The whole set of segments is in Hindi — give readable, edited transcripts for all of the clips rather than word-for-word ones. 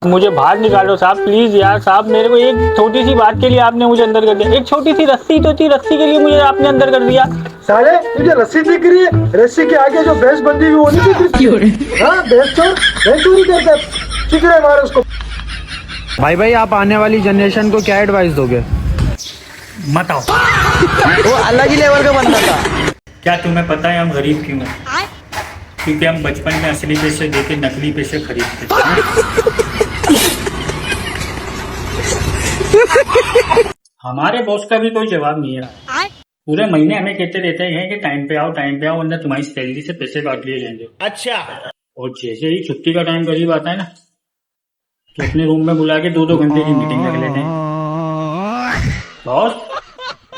मुझे बाहर निकालो साहब, प्लीज यार साहब, मेरे को एक छोटी सी बात के लिए आपने मुझे अंदर कर दिया। एक छोटी सी रस्सी तो थी, रस्सी के लिए मुझे आपने अंदर कर दिया। साले तुझे रस्सी दिख रही है? रस्सी के आगे जो भैंस बंधी हुई वो नहीं दिख रही? हाँ भैंस चोरी करता चिकरे मार उसको। भाई आप आने वाली जनरेशन को क्या एडवाइस दोगे? मत आओ। वो अलग ही लेवल का बंदा था। क्या तुम्हें पता है हम गरीब क्यों हैं? क्योंकि हम बचपन में असली पैसे देके नकली पैसे खरीदते थे। हमारे बॉस का भी कोई जवाब नहीं है। पूरे महीने हमें कहते रहते हैं कि टाइम पे आओ वरना तुम्हारी सैलरी से पैसे काट लिए जाएंगे। अच्छा। और जैसे ही छुट्टी का टाइम करीब आता है ना, तो अपने रूम में बुला के 2-2 घंटे की मीटिंग रख लेते हैं। बॉस,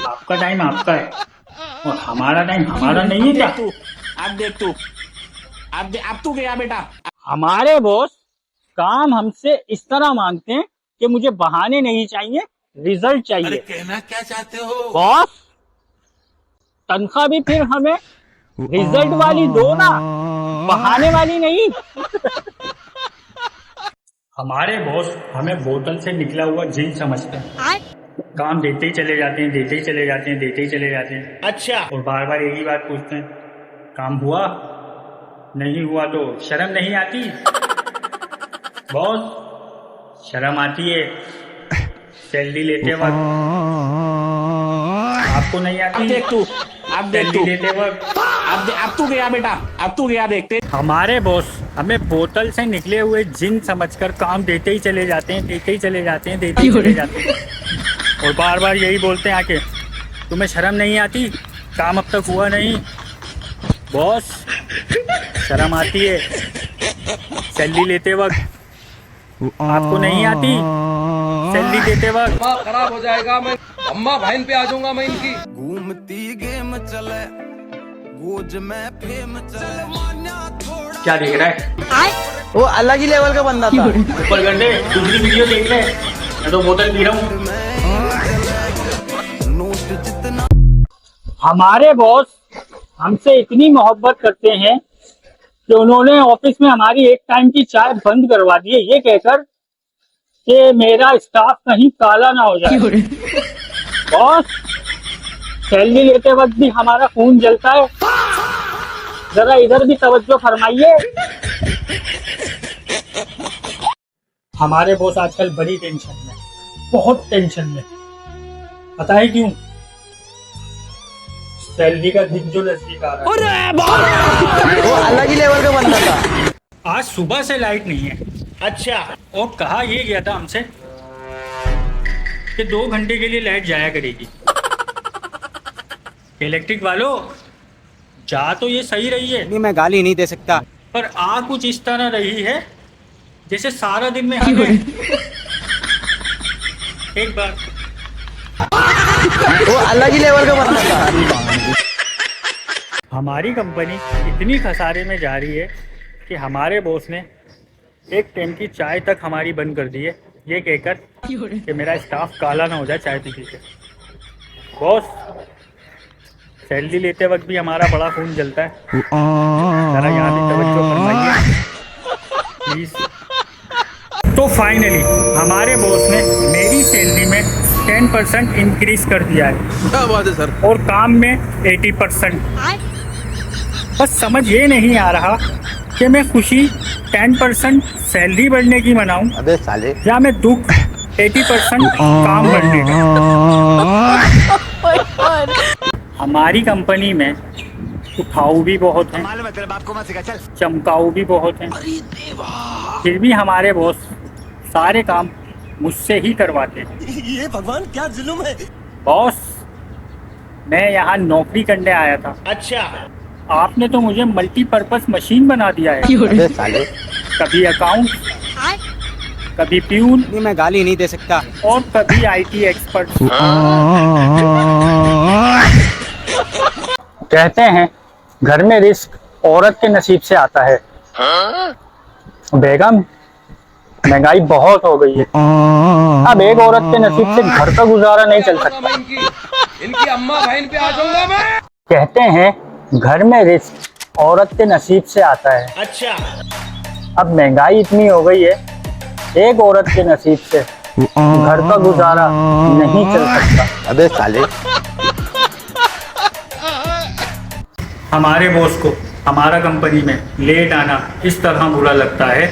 आपका टाइम आपका है और हमारा टाइम हमारा नहीं है क्या? अब तू गया बेटा। हमारे बॉस काम हमसे इस तरह मांगते हैं कि मुझे बहाने नहीं चाहिए, रिजल्ट चाहिए। अरे कहना क्या चाहते हो बॉस? तनख्वाह भी फिर हमें रिजल्ट वाली दो ना, बहाने वाली नहीं। हमारे बॉस हमें बोतल से निकला हुआ जिन समझते हैं। काम देते ही चले जाते हैं, देते ही चले जाते हैं, देते ही चले जाते हैं। अच्छा। और बार बार एक ही बात पूछते हैं, काम हुआ? नहीं हुआ तो शर्म नहीं आती? बॉस शर्म आती है सैलरी लेते वक्त, आपको नहीं आती? देख तू, अब सैलरी लेते वक्त अब तू गया बेटा, अब तू गया। देखते हमारे बॉस हमें बोतल से निकले हुए जिन समझकर काम देते ही चले जाते हैं, देते ही चले जाते हैं, देते ही चले जाते हैं। और बार बार यही बोलते हैं आके, तुम्हें शर्म नहीं आती? काम अब तक हुआ नहीं? बॉस शर्म आती है सैलरी लेते वक्त, आपको नहीं आती सैलरी देते वक्त? खराब हो जाएगा, मैं अम्मा बहन पे आ जाऊंगा मैं इनकी। घूमती गेम चले गोज में फेम चले। क्या देख रहा है? वो अलग ही लेवल का बंदा था। ऊपर कर दे, दूसरी वीडियो देख ले, मैं तो बोतल पी रहा हूँ। नोट जितना हमारे बॉस हमसे इतनी मोहब्बत करते हैं कि उन्होंने ऑफिस में हमारी एक टाइम की चाय बंद करवा दी है, ये कहकर कि मेरा स्टाफ कहीं काला ना हो जाए। बॉस सैलरी लेते वक्त भी हमारा खून जलता है, जरा इधर भी तवज्जो फरमाइए। हमारे बॉस आजकल बड़ी टेंशन में, बहुत टेंशन में। पता है क्यों? सैलरी का दिन जो नजदीक आ रहा है। वो अलग ही लेवल का बंदा था। आज सुबह से लाइट नहीं है। अच्छा। और कहा ये गया था हमसे कि 2 घंटे के लिए लाइट जाया करेगी। इलेक्ट्रिक वालों, जा तो ये सही रही है, नहीं मैं गाली नहीं दे सकता, पर आ कुछ इस तरह रही है जैसे सारा दिन में हमें एक बार। वो अलग ही लेवल का बंदा था। हमारी कंपनी इतनी खसारे में जा रही है कि हमारे बॉस ने एक टाइम की चाय तक हमारी बंद कर दी है, ये कहकर कि मेरा स्टाफ काला ना हो जाए चाय पी के। बॉस सैलरी लेते वक्त भी हमारा बड़ा खून जलता है, जरा यहाँ भी तवज्जो फरमाइए प्लीज। तो फाइनली हमारे बॉस ने मेरी सैलरी में 10% इंक्रीज कर दिया है। क्या बात है सर। और काम में 80%। बस समझ ये नहीं आ रहा कि मैं खुशी 10% सैलरी बढ़ने की मनाऊं, अबे साले, या मैं दुख 80% काम बढ़ने का। हमारी कंपनी में उठाऊ भी बहुत हैं, चमकाऊ भी बहुत हैं, फिर भी हमारे बॉस सारे काम मुझसे ही करवाते हैं। ये भगवान क्या जुल्म है। बॉस मैं यहाँ नौकरी करने आया था। अच्छा। आपने तो मुझे मल्टीपर्पज मशीन बना दिया है। अबे साले, कभी अकाउंट, कभी प्यून, नहीं मैं गाली नहीं दे सकता, और कभी IT एक्सपर्ट। कहते हैं घर में रिस्क औरत के नसीब से आता है। बेगम महंगाई बहुत हो गई है, अब एक औरत के नसीब से घर का गुजारा नहीं चल सकता। मैं इनकी अम्मा बहन पे आ जाऊंगा मैं। कहते हैं घर में रिस्क औरत के नसीब से आता है। अच्छा। अब महंगाई इतनी हो गई है एक औरत के नसीब से घर का गुजारा नहीं चल सकता। अबे साले। हमारे बॉस को हमारा कंपनी में लेट आना इस तरह बुरा लगता है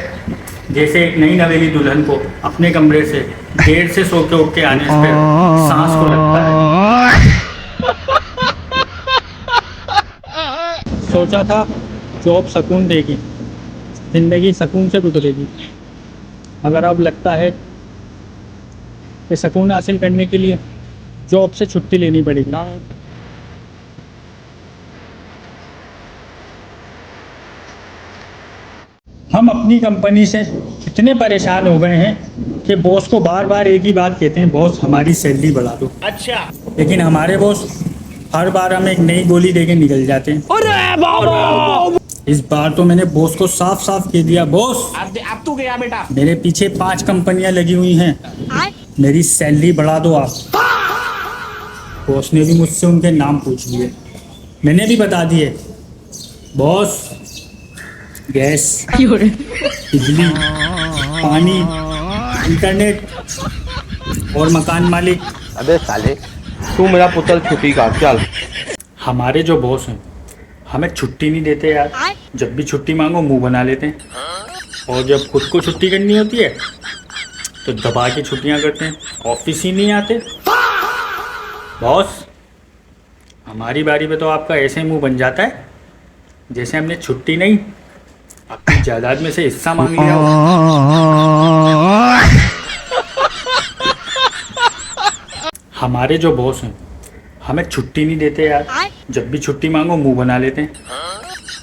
जैसे एक नई नवेली दुल्हन को अपने कमरे से देर से सो के उठ के आने पर सांस को लगता है। सोचा था जॉब सुकून देगी, जिंदगी सुकून से गुजरेगी, मगर अब लगता है कि सुकून हासिल करने के लिए जॉब से छुट्टी लेनी पड़ेगी। हम अपनी कंपनी से इतने परेशान हो गए हैं कि बॉस को बार बार एक ही बात कहते हैं, बॉस हमारी सैलरी बढ़ा दो। अच्छा, लेकिन हमारे बॉस हर बार हमें एक नई गोली देके निकल जाते हैं। अरे बाबा! इस बार तो मैंने बॉस को साफ साफ कह दिया, बॉस अब तू गया बेटा, मेरे पीछे 5 कंपनियां लगी हुई हैं, मेरी सैलरी बढ़ा दो आप। बॉस ने भी मुझसे उनके नाम पूछ लिए, मैंने भी बता दिए, बॉस गैस, बिजली, पानी, इंटरनेट और मकान मालिक। अबे साले। तू मेरा पुतल छुट्टी का चल। हमारे जो बॉस हैं हमें छुट्टी नहीं देते यार, जब भी छुट्टी मांगो मुंह बना लेते हैं, और जब खुद को छुट्टी करनी होती है तो दबा के छुट्टियां करते हैं, ऑफिस ही नहीं आते। बॉस हमारी बारी पे तो आपका ऐसे मुंह बन जाता है जैसे हमने छुट्टी नहीं अपनी जायदाद में से हिस्सा मांग लिया हो। हमारे जो बॉस हैं हमें छुट्टी नहीं देते यार, जब भी छुट्टी मांगो मुंह बना लेते हैं,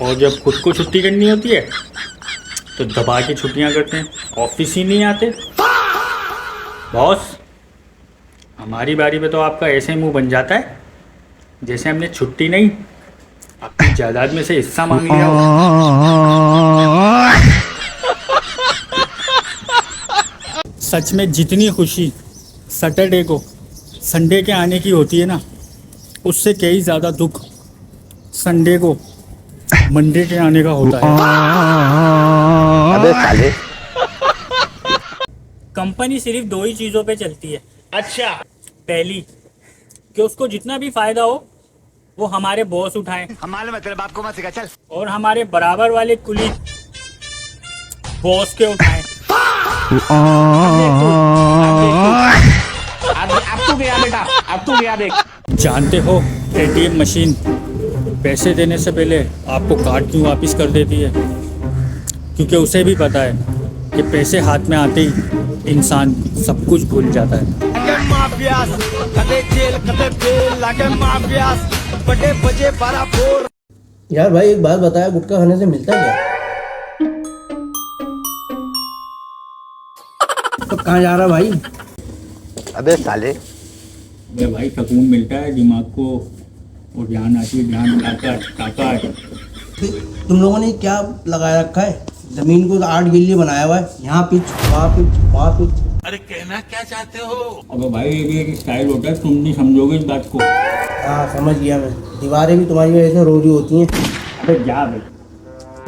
और जब खुद को छुट्टी करनी होती है तो दबा के छुट्टियां करते हैं, ऑफिस ही नहीं आते। बॉस हमारी बारी पे तो आपका ऐसे मुंह बन जाता है जैसे हमने छुट्टी नहीं अपनी जायदाद में से हिस्सा मांग लिया हो। सच में जितनी खुशी सैटरडे को संडे के आने की होती है ना, उससे कई ज़्यादा दुख संडे को मंडे के आने का होता है। अबे साले। कंपनी सिर्फ 2 ही चीज़ों पे चलती है। अच्छा, पहली कि उसको जितना भी फायदा हो वो हमारे बॉस उठाएं, हमारे मतलब आपको मत सिखा चल। और हमारे बराबर वाले कुलीग बॉस के उठाएं। अब तू गया बेटा, अब तू गया देख। जानते हो एटीएम मशीन पैसे देने से पहले आपको कार्ड क्यों वापस कर देती है? क्योंकि उसे भी पता है कि पैसे हाथ में आते ही इंसान सब कुछ भूल जाता है। यार भाई एक बात बताया, गुटखा खाने से मिलता है क्या? तो कहाँ जा रहा भाई? अबे साले। ये भाई सुकून मिलता है दिमाग को, और ध्यान आती है, ध्यान ताकत। तुम लोगों ने क्या लगाया रखा है? जमीन को 8 गिल्ली बनाया हुआ है, यहाँ पिच वहाँ पिच वहाँ पिच। अरे कहना क्या चाहते हो? अब भाई ये भी एक स्टाइल होता है, तुम नहीं समझोगे इस बात को। हाँ समझ गया मैं, दीवारें भी तुम्हारी वजह से रोजी होती हैं। अबे जा भाई,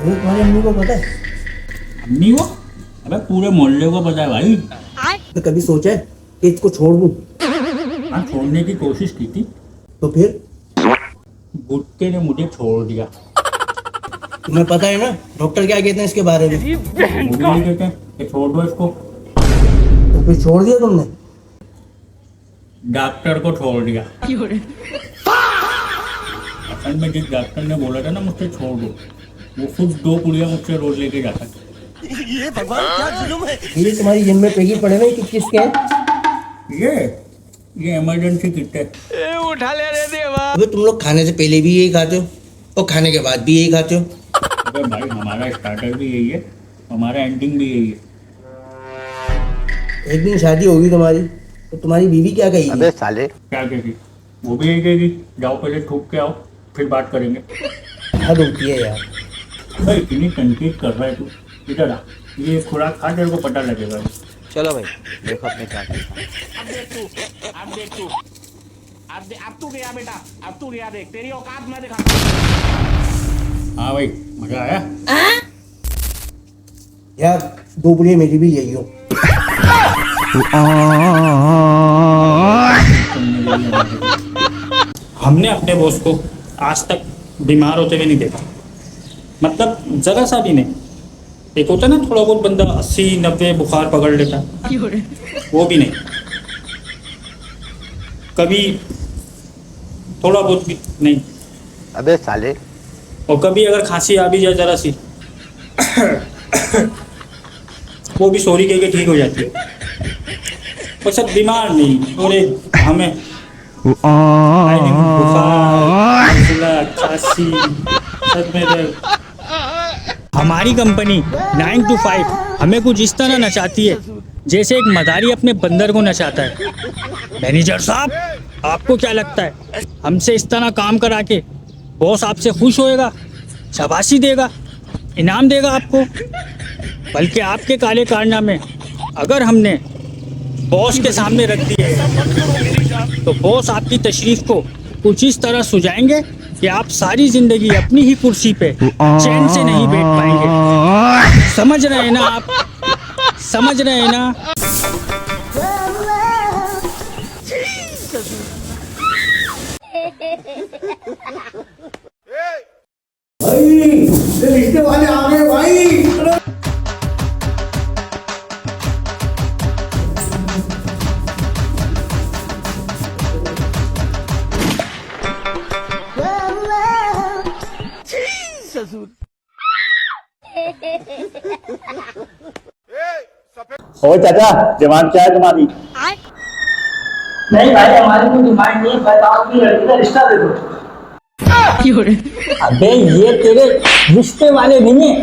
तुम्हारी अम्मी को पता है? अम्मी को? अबे पूरे मोहल्ले को पता है भाई। तो कभी सोचा है कि इसको छोड़ दूँ? हाँ, छोड़ने की कोशिश की थी, तो फिर गुट्टे ने मुझे छोड़ दिया। तुम्हें पता है ना डॉक्टर क्या कहते हैं इसके बारे में? वो भी नहीं कहते हैं कि छोड़ दो इसको। तो फिर छोड़ दिया तुमने? डॉक्टर को छोड़ दिया। असल में जिस डॉक्टर ने बोला था ना मुझसे छोड़ दो, वो खुद 2 पुड़िया मुझसे रोज लेके जाता था। ये भगवान क्या जुल्म है? ये तुम्हारी जिम में पैकेट पड़े हुए किसके हैं? ये इमरजेंसी किट है। उठा ले रे देवा। अबे तुम लोग खाने से पहले भी यही खाते हो और खाने के बाद भी यही खाते हो? अबे भाई हमारा स्टार्टर भी यही है, हमारा एंडिंग भी यही है। एक दिन शादी होगी तुम्हारी, तो तुम्हारी बीवी क्या कहेगी? अबे साले। क्या कहेगी? वो भी यही कहेगी, जाओ पहले ठोक के आओ फिर बात करेंगे। हद होती है यार। भाई इतनी तनकीद कर रहा है तू, इधर आ, ये खुराक खा तेरे को पता लगेगा। चलो भाई देखो अपने क्या अब देख तू, अब तू गया बेटा, अब तू गया देख, तेरी औकात मैं दिखा। हाँ भाई मजा आया? यार 2 पुड़िया मेरी भी यही हो। हमने अपने बॉस को आज तक बीमार होते हुए नहीं देखा, मतलब जरा सा भी नहीं। एक होता है ना थोड़ा बहुत बंदा 80-90 बुखार पकड़ लेता, वो भी नहीं, कभी थोड़ा बहुत भी नहीं। अबे साले। और कभी अगर खांसी आ भी जाए जरा सी वो भी सॉरी कह के ठीक हो जाती है। वो सब बीमार नहीं, और हमें बुखार, नज़ला, खांसी, सर में दर्द। हमारी कंपनी 9 to 5 हमें कुछ इस तरह नचाती है जैसे एक मदारी अपने बंदर को नचाता है। मैनेजर साहब, आपको क्या लगता है हमसे इस तरह काम करा के बॉस आपसे खुश होएगा, शाबाशी देगा, इनाम देगा आपको? बल्कि आपके काले कारनामे अगर हमने बॉस के सामने रख दिए तो बॉस आपकी तशरीफ को कुछ इस तरह सुझाएंगे कि आप सारी जिंदगी अपनी ही कुर्सी पे चैन से नहीं बैठ पाएंगे। समझ रहे हैं ना आप? समझ रहे हैं ना? रिश्ते वाले आ गए भाई। ओ चाचा, डिमांड क्या है तुम्हारी? नहीं भाई, हमारी कोई डिमांड नहीं है, बताओ कि लड़की का रिश्ता दे दो। अबे ये तेरे रिश्ते वाले नहीं है,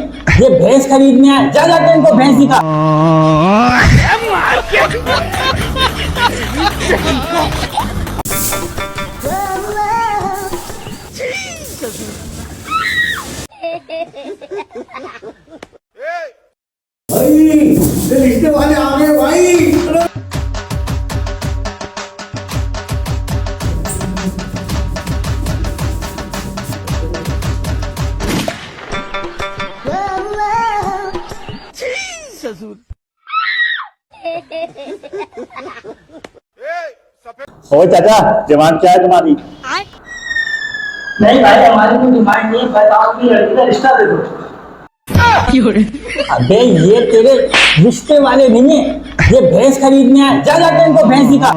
ये भैंस खरीदने आए। जा जाके इनको भैंस दिखा। रिश्ते वाले आ गए भाई। ओ चाचा, डिमांड क्या है तुम्हारी? नहीं भाई, हमारी कोई डिमांड नहीं है, बताओ कि लड़की का रिश्ता दे दो। अबे ये तेरे रिश्ते वाले नहीं है, ये भैंस खरीदने आए। जा जाके इनको भैंस दिखा।